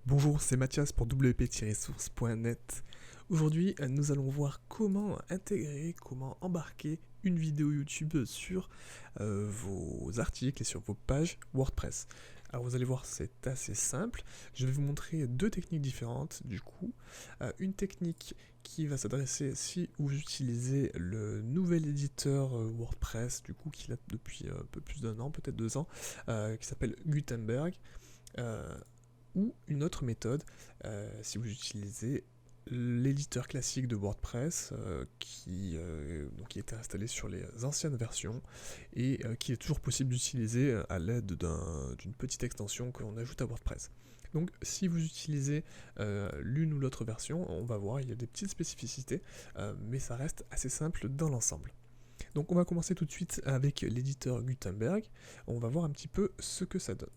Bonjour, c'est Mathias pour wp-source.net. Aujourd'hui, nous allons voir comment intégrer, comment embarquer une vidéo YouTube sur vos articles et sur vos pages WordPress. Alors vous allez voir, c'est assez simple. Je vais vous montrer deux techniques différentes du coup. Une technique qui va s'adresser si vous utilisez le nouvel éditeur WordPress, du coup qui date depuis un peu plus d'un an, peut-être 2 ans, qui s'appelle Gutenberg. Ou une autre méthode, si vous utilisez l'éditeur classique de WordPress qui était installé sur les anciennes versions et qui est toujours possible d'utiliser à l'aide d'une petite extension que l'on ajoute à WordPress. Donc si vous utilisez l'une ou l'autre version, on va voir, il y a des petites spécificités, mais ça reste assez simple dans l'ensemble. Donc on va commencer tout de suite avec l'éditeur Gutenberg, on va voir un petit peu ce que ça donne.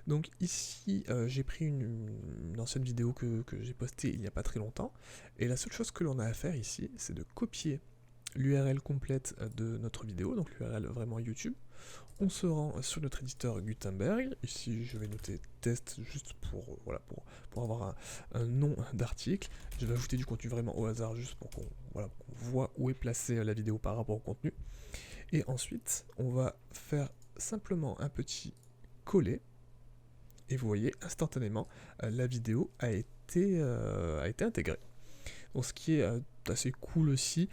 Donc ici, j'ai pris une ancienne vidéo que j'ai postée il n'y a pas très longtemps, et la seule chose que l'on a à faire ici, c'est de copier l'URL complète de notre vidéo, donc l'URL vraiment YouTube. On se rend sur notre éditeur Gutenberg, ici je vais noter test juste pour avoir un nom d'article. Je vais ajouter du contenu vraiment au hasard juste pour qu'on voit où est placée la vidéo par rapport au contenu. Et ensuite, on va faire simplement un petit coller. Et vous voyez, instantanément, la vidéo a été intégrée. Donc ce qui est assez cool aussi,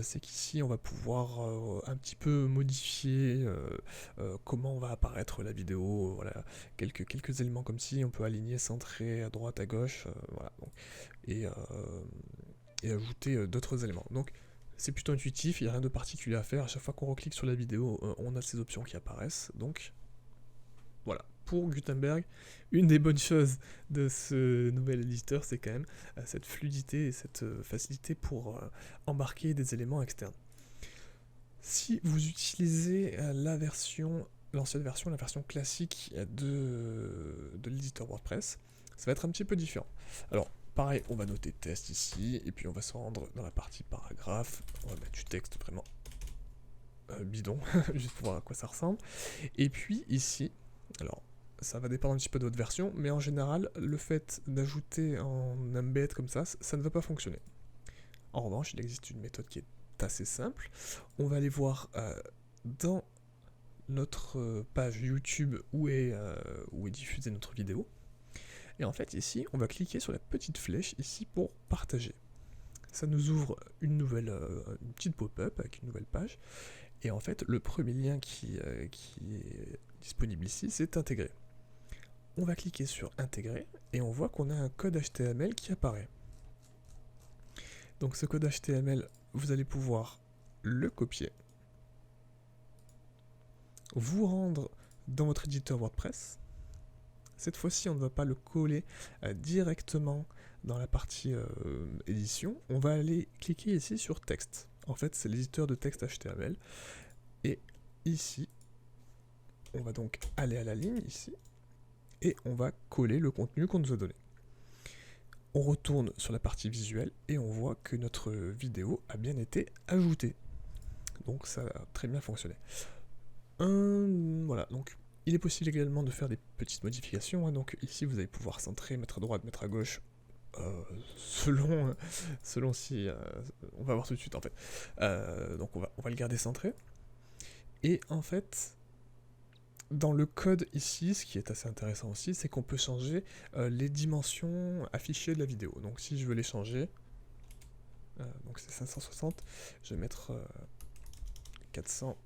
c'est qu'ici on va pouvoir un petit peu modifier comment va apparaître la vidéo, voilà, quelques éléments comme ci, on peut aligner, centrer à droite, à gauche, voilà, donc, et ajouter d'autres éléments. Donc c'est plutôt intuitif, il n'y a rien de particulier à faire, à chaque fois qu'on reclique sur la vidéo, on a ces options qui apparaissent, donc voilà, pour Gutenberg, une des bonnes choses de ce nouvel éditeur, c'est quand même cette fluidité et cette facilité pour embarquer des éléments externes. Si vous utilisez l'ancienne version, la version classique de l'éditeur WordPress, ça va être un petit peu différent. Alors, pareil, on va noter test ici, et puis on va se rendre dans la partie paragraphe, on va mettre du texte vraiment bidon, juste pour voir à quoi ça ressemble. Et puis ici, alors ça va dépendre un petit peu de votre version, mais en général, le fait d'ajouter en embed comme ça ne va pas fonctionner. En revanche, il existe une méthode qui est assez simple. On va aller voir dans notre page YouTube où est diffusée notre vidéo. Et en fait, ici, on va cliquer sur la petite flèche ici pour partager. Ça nous ouvre une petite pop-up avec une nouvelle page. Et en fait, le premier lien qui est disponible ici, c'est intégrer. On va cliquer sur intégrer et on voit qu'on a un code HTML qui apparaît. Donc ce code HTML, vous allez pouvoir le copier, vous rendre dans votre éditeur WordPress. Cette fois-ci, on ne va pas le coller directement dans la partie édition. On va aller cliquer ici sur texte. En fait, c'est l'éditeur de texte HTML. Et ici, on va donc aller à la ligne ici. Et on va coller le contenu qu'on nous a donné. On retourne sur la partie visuelle et on voit que notre vidéo a bien été ajoutée. Donc ça a très bien fonctionné. Voilà, donc il est possible également de faire des petites modifications. Donc ici vous allez pouvoir centrer, mettre à droite, mettre à gauche, selon si... on va voir tout de suite en fait. Donc on va le garder centré. Et en fait... Dans le code ici, ce qui est assez intéressant aussi, c'est qu'on peut changer les dimensions affichées de la vidéo. Donc si je veux les changer, donc c'est 560, je vais mettre 400,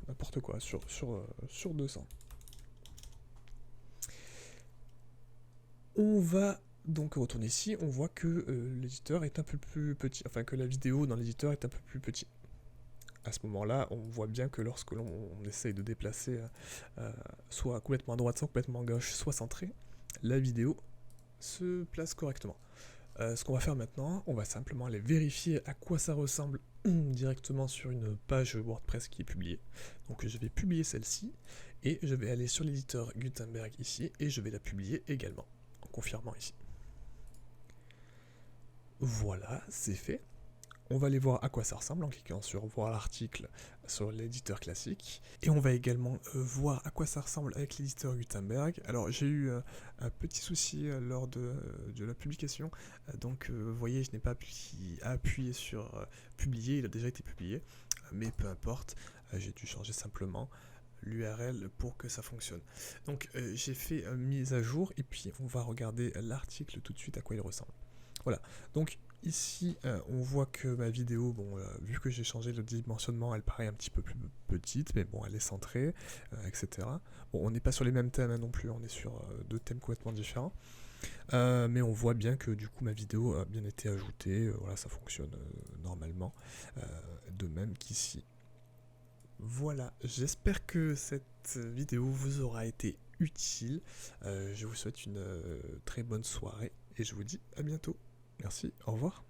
n'importe quoi, sur 200. On va donc retourner ici, on voit que l'éditeur est un peu plus petit, enfin que la vidéo dans l'éditeur est un peu plus petit. À ce moment-là, on voit bien que lorsque l'on essaye de déplacer soit complètement à droite, soit complètement à gauche, soit centré, la vidéo se place correctement. Ce qu'on va faire maintenant, on va simplement aller vérifier à quoi ça ressemble directement sur une page WordPress qui est publiée. Donc je vais publier celle-ci, et je vais aller sur l'éditeur Gutenberg ici, et je vais la publier également, en confirmant ici. Voilà, c'est fait. on va aller voir à quoi ça ressemble en cliquant sur voir l'article sur l'éditeur classique. Et on va également voir à quoi ça ressemble avec l'éditeur Gutenberg. Alors j'ai eu un petit souci lors de la publication. Donc vous voyez, je n'ai pas appuyé sur publier, il a déjà été publié. Mais peu importe, j'ai dû changer simplement l'URL pour que ça fonctionne. Donc j'ai fait mise à jour et puis on va regarder l'article tout de suite à quoi il ressemble. Voilà, donc ici on voit que ma vidéo, bon, vu que j'ai changé le dimensionnement, elle paraît un petit peu plus petite, mais bon, elle est centrée, etc. Bon, on n'est pas sur les mêmes thèmes non plus, on est sur deux thèmes complètement différents. Mais on voit bien que du coup ma vidéo a bien été ajoutée, voilà, ça fonctionne normalement, de même qu'ici. Voilà, j'espère que cette vidéo vous aura été utile. Je vous souhaite une très bonne soirée et je vous dis à bientôt. Merci, au revoir.